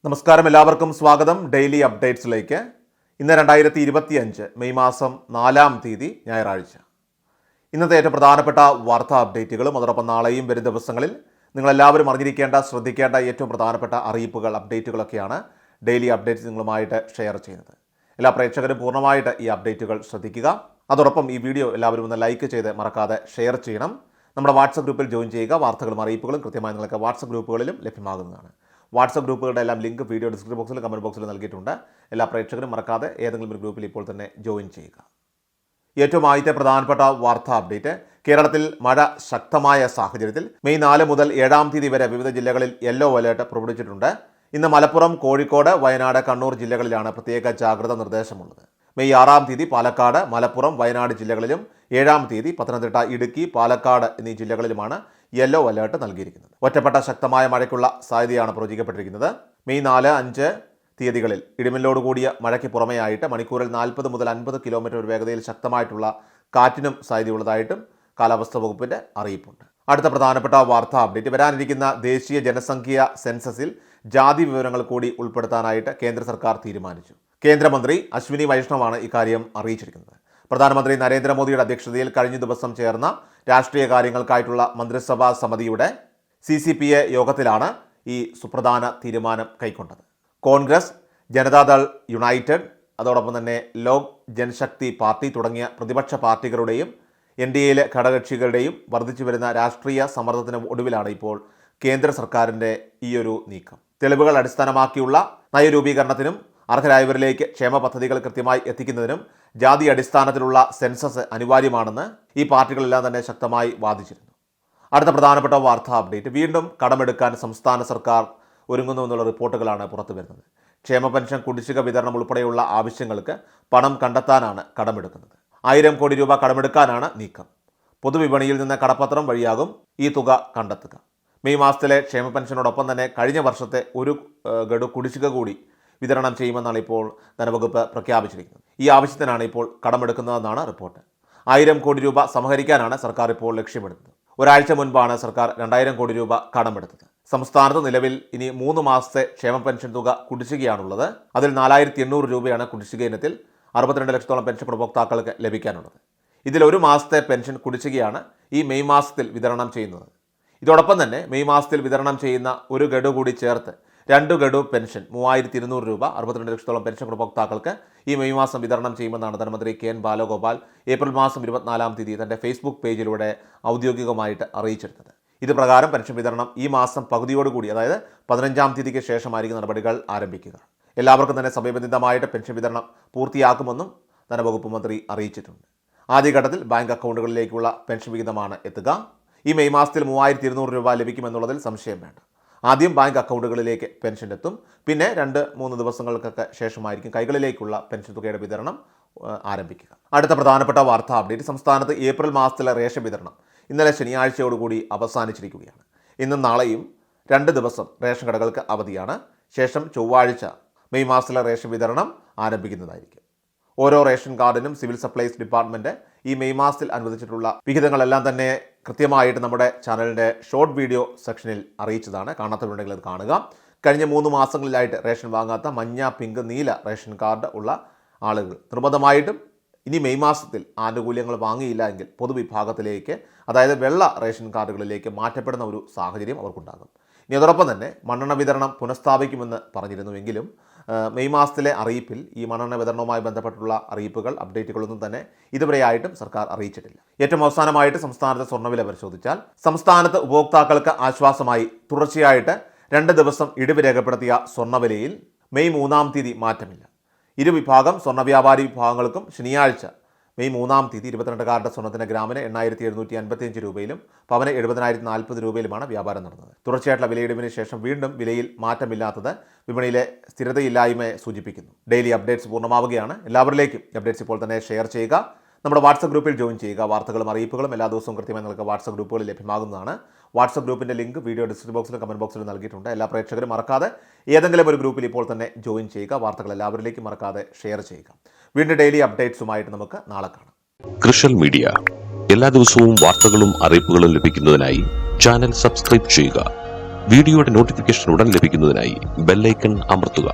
നമസ്കാരം, എല്ലാവർക്കും സ്വാഗതം ഡെയിലി അപ്ഡേറ്റ്സിലേക്ക്. ഇന്ന് 2025 മെയ് മാസം 4-ാം തീയതി ഞായറാഴ്ച. ഇന്നത്തെ ഏറ്റവും പ്രധാനപ്പെട്ട വാർത്താ അപ്ഡേറ്റുകളും അതോടൊപ്പം നാളെയും വരും ദിവസങ്ങളിൽ നിങ്ങളെല്ലാവരും അറിഞ്ഞിരിക്കേണ്ട, ശ്രദ്ധിക്കേണ്ട ഏറ്റവും പ്രധാനപ്പെട്ട അറിയിപ്പുകൾ, അപ്ഡേറ്റുകളൊക്കെയാണ് ഡെയിലി അപ്ഡേറ്റ്സ് നിങ്ങളുമായിട്ട് ഷെയർ ചെയ്യുന്നത്. എല്ലാ പ്രേക്ഷകരും പൂർണ്ണമായിട്ട് ഈ അപ്ഡേറ്റുകൾ ശ്രദ്ധിക്കുക. അതോടൊപ്പം ഈ വീഡിയോ എല്ലാവരും ഒന്ന് ലൈക്ക് ചെയ്ത് മറക്കാതെ ഷെയർ ചെയ്യണം. നമ്മുടെ വാട്സപ്പ് ഗ്രൂപ്പിൽ ജോയിൻ ചെയ്യുക. വാർത്തകളും അറിയിപ്പുകളും കൃത്യമായി നിങ്ങൾക്ക് വാട്സപ്പ് ഗ്രൂപ്പുകളിലും ലഭ്യമാകുന്നതാണ്. വാട്സപ്പ് ഗ്രൂപ്പുകളുടെ എല്ലാം ലിങ്ക് വീഡിയോ ഡിസ്ക്രിപ്ഷൻ ബോക്സിലും കമൻറ്റ് ബോക്സിലും നൽകിയിട്ടുണ്ട്. എല്ലാ പ്രേക്ഷകരും മറക്കാതെ ഏതെങ്കിലും ഒരു ഗ്രൂപ്പിൽ ഇപ്പോൾ തന്നെ ജോയിൻ ചെയ്യുക. ഏറ്റവും ആദ്യത്തെ പ്രധാനപ്പെട്ട വാർത്താ അപ്ഡേറ്റ്: കേരളത്തിൽ മഴ ശക്തമായ സാഹചര്യത്തിൽ മെയ് 4 മുതൽ 7-ാം തീയതി വരെ വിവിധ ജില്ലകളിൽ യെല്ലോ അലേർട്ട് പുറപ്പെടുവിച്ചിട്ടുണ്ട്. ഇന്ന് മലപ്പുറം, കോഴിക്കോട്, വയനാട്, കണ്ണൂർ ജില്ലകളിലാണ് പ്രത്യേക ജാഗ്രതാ നിർദ്ദേശമുള്ളത്. മെയ് 6-ാം തീയതി പാലക്കാട്, മലപ്പുറം, വയനാട് ജില്ലകളിലും 7-ാം തീയതി പത്തനംതിട്ട, ഇടുക്കി, പാലക്കാട് എന്നീ ജില്ലകളിലുമാണ് യെല്ലോ അലേർട്ട് നൽകിയിരിക്കുന്നത്. ഒറ്റപ്പെട്ട ശക്തമായ മഴയ്ക്കുള്ള സാധ്യതയാണ് പ്രവചിക്കപ്പെട്ടിരിക്കുന്നത്. മെയ് 4, 5 തീയതികളിൽ ഇടിമിന്നലോടുകൂടിയ മഴയ്ക്ക് പുറമെയായിട്ട് മണിക്കൂറിൽ 40 മുതൽ 50 കിലോമീറ്റർ വേഗതയിൽ ശക്തമായിട്ടുള്ള കാറ്റിനും സാധ്യതയുള്ളതായിട്ടും കാലാവസ്ഥാ വകുപ്പിന്റെ അറിയിപ്പുണ്ട്. അടുത്ത പ്രധാനപ്പെട്ട വാർത്താ അപ്ഡേറ്റ്: വരാനിരിക്കുന്ന ദേശീയ ജനസംഖ്യ സെൻസസിൽ ജാതി വിവരങ്ങൾ കൂടി ഉൾപ്പെടുത്താനായിട്ട് കേന്ദ്ര സർക്കാർ തീരുമാനിച്ചു. കേന്ദ്രമന്ത്രി അശ്വിനി വൈഷ്ണവാണ് ഇക്കാര്യം അറിയിച്ചിരിക്കുന്നത്. പ്രധാനമന്ത്രി നരേന്ദ്രമോദിയുടെ അധ്യക്ഷതയിൽ കഴിഞ്ഞ ദിവസം ചേർന്ന രാഷ്ട്രീയ കാര്യങ്ങൾക്കായിട്ടുള്ള മന്ത്രിസഭാ സമിതിയുടെ CCPA യോഗത്തിലാണ് ഈ സുപ്രധാന തീരുമാനം കൈക്കൊണ്ടത്. കോൺഗ്രസ്, ജനതാദൾ യുണൈറ്റഡ്, അതോടൊപ്പം തന്നെ ലോക് ജൻശക്തി പാർട്ടി തുടങ്ങിയ പ്രതിപക്ഷ പാർട്ടികളുടെയും NDAയിലെ ഘടകകക്ഷികളുടെയും വർദ്ധിച്ചു വരുന്ന രാഷ്ട്രീയ സമ്മർദ്ദത്തിന് ഒടുവിലാണ് ഇപ്പോൾ കേന്ദ്ര സർക്കാരിൻ്റെ ഈയൊരു നീക്കം. തെളിവുകൾ അടിസ്ഥാനമാക്കിയുള്ള നയരൂപീകരണത്തിനും അർഹരായവരിലേക്ക് ക്ഷേമ പദ്ധതികൾ കൃത്യമായി എത്തിക്കുന്നതിനും ജാതി അടിസ്ഥാനത്തിലുള്ള സെൻസസ് അനിവാര്യമാണെന്ന് ഈ പാർട്ടികളെല്ലാം തന്നെ ശക്തമായി വാദിച്ചിരുന്നു. അടുത്ത പ്രധാനപ്പെട്ട വാർത്താ അപ്ഡേറ്റ്: വീണ്ടും കടമെടുക്കാൻ സംസ്ഥാന സർക്കാർ ഒരുങ്ങുന്നു എന്നുള്ള റിപ്പോർട്ടുകളാണ് പുറത്തു വരുന്നത്. ക്ഷേമ പെൻഷൻ കുടിശ്ശിക വിതരണം ഉൾപ്പെടെയുള്ള ആവശ്യങ്ങൾക്ക് പണം കണ്ടെത്താനാണ് കടമെടുക്കുന്നത്. 1000 കോടി രൂപ കടമെടുക്കാനാണ് നീക്കം. പൊതുവിപണിയിൽ നിന്ന് കടപ്പത്രം വഴിയാകും ഈ തുക കണ്ടെത്തുക. മെയ് മാസത്തിലെ ക്ഷേമ പെൻഷനോടൊപ്പം തന്നെ കഴിഞ്ഞ വർഷത്തെ ഒരു ഗഡു കുടിശ്ശിക കൂടി വിതരണം ചെയ്യുമെന്നാണ് ഇപ്പോൾ ധനവകുപ്പ് പ്രഖ്യാപിച്ചിരിക്കുന്നത്. ഈ ആവശ്യത്തിനാണ് ഇപ്പോൾ കടമെടുക്കുന്നതെന്നാണ് റിപ്പോർട്ട്. 1000 കോടി രൂപ സമാഹരിക്കാനാണ് സർക്കാർ ഇപ്പോൾ ലക്ഷ്യമിടുന്നത്. ഒരാഴ്ച മുൻപാണ് സർക്കാർ 2000 കോടി രൂപ കടമെടുത്തത്. സംസ്ഥാനത്ത് നിലവിൽ ഇനി 3 മാസത്തെ ക്ഷേമ പെൻഷൻ തുക കുടിശ്ശികയാണുള്ളത്. അതിൽ 4800 രൂപയാണ് കുടിശ്ശിക ഇനത്തിൽ 62 ലക്ഷത്തോളം പെൻഷൻ ഉപഭോക്താക്കൾക്ക് ലഭിക്കാനുള്ളത്. ഇതിൽ ഒരു മാസത്തെ പെൻഷൻ കുടിശ്ശികയാണ് ഈ മെയ് മാസത്തിൽ വിതരണം ചെയ്യുന്നത്. ഇതോടൊപ്പം തന്നെ മെയ് മാസത്തിൽ വിതരണം ചെയ്യുന്ന ഒരു ഗഡു കൂടി ചേർത്ത് 2 ഗഡു പെൻഷൻ 3200 രൂപ 62 ലക്ഷത്തോളം പെൻഷൻ ഉപഭോക്താക്കൾക്ക് ഈ മെയ് മാസം വിതരണം ചെയ്യുമെന്നാണ് ധനമന്ത്രി KN ബാലഗോപാൽ ഏപ്രിൽ മാസം 24-ാം തീയതി തൻ്റെ ഫേസ്ബുക്ക് പേജിലൂടെ ഔദ്യോഗികമായിട്ട് അറിയിച്ചിരുന്നത്. ഇത് പ്രകാരം പെൻഷൻ വിതരണം ഈ മാസം പകുതിയോടുകൂടി, അതായത് 15-ാം തീയതിക്ക് ശേഷമായിരിക്കും നടപടികൾ ആരംഭിക്കുക. എല്ലാവർക്കും തന്നെ സമയബന്ധിതമായിട്ട് പെൻഷൻ വിതരണം പൂർത്തിയാക്കുമെന്നും ധനവകുപ്പ് മന്ത്രി അറിയിച്ചിട്ടുണ്ട്. ആദ്യഘട്ടത്തിൽ ബാങ്ക് അക്കൗണ്ടുകളിലേക്കുള്ള പെൻഷൻ വിഹിതമാണ് എത്തുക. ഈ മെയ് മാസത്തിൽ 3200 രൂപ ലഭിക്കുമെന്നുള്ളതിൽ സംശയം വേണ്ട. ആദ്യം ബാങ്ക് അക്കൗണ്ടുകളിലേക്ക് പെൻഷൻ എത്തും. പിന്നെ 2-3 ദിവസങ്ങൾക്കൊക്കെ ശേഷമായിരിക്കും കൈകളിലേക്കുള്ള പെൻഷൻ തുകയുടെ വിതരണം ആരംഭിക്കുക. അടുത്ത പ്രധാനപ്പെട്ട വാർത്താ അപ്ഡേറ്റ്: സംസ്ഥാനത്ത് ഏപ്രിൽ മാസത്തിലെ റേഷൻ വിതരണം ഇന്നലെ ശനിയാഴ്ചയോടുകൂടി അവസാനിച്ചിരിക്കുകയാണ്. ഇന്നും നാളെയും 2 ദിവസം റേഷൻ കടകൾക്ക് അവധിയാണ്. ശേഷം ചൊവ്വാഴ്ച മെയ് മാസത്തിലെ റേഷൻ വിതരണം ആരംഭിക്കുന്നതായിരിക്കും. ഓരോ റേഷൻ കാർഡിനും സിവിൽ സപ്ലൈസ് ഡിപ്പാർട്ട്മെൻറ്റ് ഈ മെയ് മാസത്തിൽ അനുവദിച്ചിട്ടുള്ള വിഹിതങ്ങളെല്ലാം തന്നെ കൃത്യമായിട്ട് നമ്മുടെ ചാനലിൻ്റെ ഷോർട്ട് വീഡിയോ സെക്ഷനിൽ അറിയിച്ചതാണ്. കാണാത്തവരുണ്ടെങ്കിൽ അത് കാണുക. കഴിഞ്ഞ 3 മാസങ്ങളിലായിട്ട് റേഷൻ വാങ്ങാത്ത മഞ്ഞ, പിങ്ക്, നീല റേഷൻ കാർഡ് ഉള്ള ആളുകൾ നിർബന്ധമായിട്ടും ഇനി മെയ് മാസത്തിൽ ആനുകൂല്യങ്ങൾ വാങ്ങിയില്ല എങ്കിൽ പൊതുവിഭാഗത്തിലേക്ക്, അതായത് വെള്ള റേഷൻ കാർഡുകളിലേക്ക് മാറ്റപ്പെടുന്ന ഒരു സാഹചര്യം അവർക്കുണ്ടാകും. ഇനി അതോടൊപ്പം തന്നെ മണ്ണെണ്ണ വിതരണം പുനഃസ്ഥാപിക്കുമെന്ന് പറഞ്ഞിരുന്നുവെങ്കിലും മെയ് മാസത്തിലെ അറിയിപ്പിൽ ഈ മണ്ണെണ്ണ വിതരണവുമായി ബന്ധപ്പെട്ടുള്ള അറിയിപ്പുകൾ, അപ്ഡേറ്റുകളൊന്നും തന്നെ ഇതുവരെയായിട്ടും സർക്കാർ അറിയിച്ചിട്ടില്ല. ഏറ്റവും അവസാനമായിട്ട് സംസ്ഥാനത്തെ സ്വർണ്ണവില പരിശോധിച്ചാൽ സംസ്ഥാനത്ത് ഉപഭോക്താക്കൾക്ക് ആശ്വാസമായി തുടർച്ചയായിട്ട് 2 ദിവസം ഇടിവ് രേഖപ്പെടുത്തിയ സ്വർണ്ണവിലയിൽ മെയ് 3-ാം തീയതി മാറ്റമില്ല. ഇരുവിഭാഗം സ്വർണ്ണ വ്യാപാരി വിഭാഗങ്ങൾക്കും ശനിയാഴ്ച മെയ് 3-ാം തീയതി 22 സ്വർണ്ണത്തിന് ഗ്രാമിന് 8755 രൂപയിലും പവന് 70040 രൂപയിലുമാണ് വ്യാപാരം നടന്നത്. തുടർച്ചയായിട്ടുള്ള വിലയിടിവിന് ശേഷം വീണ്ടും വിലയിൽ മാറ്റമില്ലാത്തത് വിപണിയിലെ സ്ഥിരതയില്ലായ്മയെ സൂചിപ്പിക്കുന്നു. ഡെയിലി അപ്ഡേറ്റ്സ് പൂർണ്ണമാവുകയാണ്. എല്ലാവരിലേക്കും അപ്ഡേറ്റ്സ് ഇപ്പോൾ തന്നെ ഷെയർ ചെയ്യുക. നമ്മുടെ വാട്സപ്പ് ഗ്രൂപ്പിൽ ജോയിൻ ചെയ്യുക. വാർത്തകളും അറിയിപ്പുകളും എല്ലാ ദിവസവും കൃത്യമായി നിങ്ങൾക്ക് വാട്സപ്പ് ഗ്രൂപ്പുകളിൽ ലഭ്യമാകുന്നതാണ്. വാട്സപ്പ് ഗ്രൂപ്പിൻ്റെ ലിങ്ക് വീഡിയോ ഡിസ്ക്രിപ്ഷൻ ബോക്സിലും കമൻറ്റ് ബോക്സിലും നൽകിയിട്ടുണ്ട്. എല്ലാ പ്രേക്ഷകരും മറക്കാതെ ഏതെങ്കിലും ഒരു ഗ്രൂപ്പിൽ ഇപ്പോൾ തന്നെ ജോയിൻ ചെയ്യുക. വാർത്തകൾ എല്ലാവരിലേക്കും മറക്കാതെ ഷെയർ ചെയ്യുക. വീണ്ടും ഡെയിലി അപ്ഡേറ്റ്സുമായിട്ട് നമുക്ക് നാളെ കാണാം. കൃഷൽ മീഡിയ എല്ലാ ദിവസവും വാർത്തകളും അറിയിപ്പുകളും ലഭിക്കുന്നതിനായി ചാനൽ സബ്സ്ക്രൈബ് ചെയ്യുക. വീഡിയോയുടെ നോട്ടിഫിക്കേഷൻ ഉടൻ ലഭിക്കുന്നതിനായി ബെല്ലൈക്കൺ അമർത്തുക.